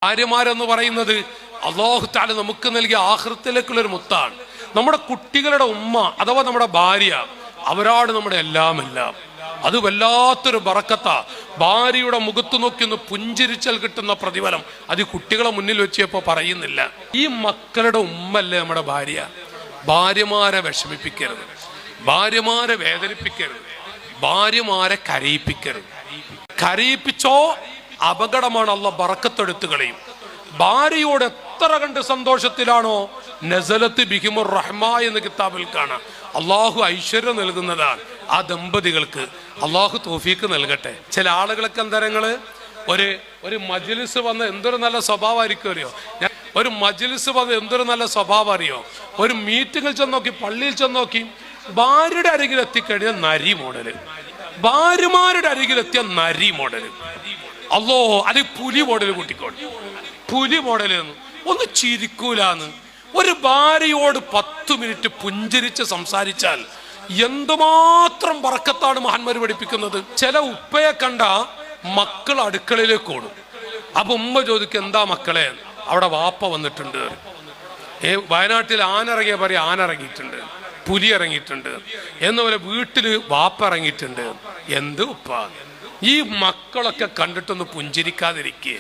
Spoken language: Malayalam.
ഭാര്യമാരെന്ന് പറയുന്നത് അല്ലാഹു തആല നമുക്ക് നൽകിയ ആഖിറത്തിലേക്കുള്ള ഒരു മുത്താണ്. നമ്മുടെ കുട്ടികളുടെ ഉമ്മ അഥവാ നമ്മുടെ ഭാര്യ, അവരാണ് നമ്മുടെ എല്ലാം. അത് വല്ലാത്തൊരു ബറക്കത്താ. ഭാര്യയുടെ മുഖത്ത് നോക്കി ഒന്ന് പുഞ്ചിരിച്ചാൽ കിട്ടുന്ന പ്രതിഫലം അത് കുട്ടികളെ മുന്നിൽ വെച്ചപ്പോ പറയുന്നില്ല. ഈ മക്കളുടെ ഉമ്മല്ലേ നമ്മുടെ ഭാര്യ. ഭാര്യമാരെ വിഷമിപ്പിക്കരുത്, ഭാര്യമാരെ വേദനിപ്പിക്കരുത്, ഭാര്യമാരെ കരയിപ്പിക്കരുത്. കരയിപ്പിച്ചോ അപകടമാണ്. അല്ലാഹ് ബറക്കത്തെടുത്തു കളയും. ഭാര്യയോട് എത്ര കണ്ട് സന്തോഷത്തിലാണോ നസലത്ത് ബിഹിമുർ റഹ്മ എന്ന് കിതാബിൽ കാണാം. അള്ളാഹു ഐശ്വര്യം നൽകുന്നതാണ്. ആ ദമ്പതികൾക്ക് അള്ളാഹു തൗഫീക്ക് നൽകട്ടെ. ചില ആളുകളൊക്കെ എന്തരങ്ങള് ഒരു മജ്ലിസ് വന്ന് എന്തൊരു നല്ല സ്വഭാവമായിരിക്കും അറിയോ. ഒരു മജ്ലിസ് വന്ന് എന്തൊരു നല്ല സ്വഭാവം അറിയോ. ഒരു മീറ്റിങ്ങിൽ ചെന്നോക്കി, പള്ളിയിൽ ചെന്നോക്കി, ഭാര്യയുടെ അരികിൽ എത്തിക്കഴിഞ്ഞാൽ നരി മോഡല്, ഭാര്യമാരുടെ അരികിലെത്തിയ നരി മോഡല്. അല്ലോ അത് പുലി മോഡല് കൂട്ടിക്കോട്ടെ. പുലി മോഡല് ഒന്ന് ചിരിക്കൂലാന്ന്. ഒരു ഭാര്യയോട് 10 മിനിറ്റ് പുഞ്ചിരിച്ച് സംസാരിച്ചാൽ എന്തുമാത്രം ബറക്കത്താണ് മഹാന്മാർ പഠിപ്പിക്കുന്നത്. ചില ഉപ്പയെ കണ്ട മക്കൾ അടുക്കളയിലേക്ക് ഓടും. അപ്പൊ ഉമ്മ ചോദിക്കും, എന്താ മക്കളെ? അവിടെ വാപ്പ വന്നിട്ടുണ്ട്. വയനാട്ടിൽ ആനിറങ്ങിയ പറയും, ആന ഇറങ്ങിയിട്ടുണ്ട്, പുലി ഇറങ്ങിയിട്ടുണ്ട് എന്നപോലെ വീട്ടില് വാപ്പ ഇറങ്ങിയിട്ടുണ്ട്. എന്ത് ഉപ്പ? ഈ മക്കളൊക്കെ കണ്ടിട്ടൊന്ന് പുഞ്ചിരിക്കാതിരിക്കേ?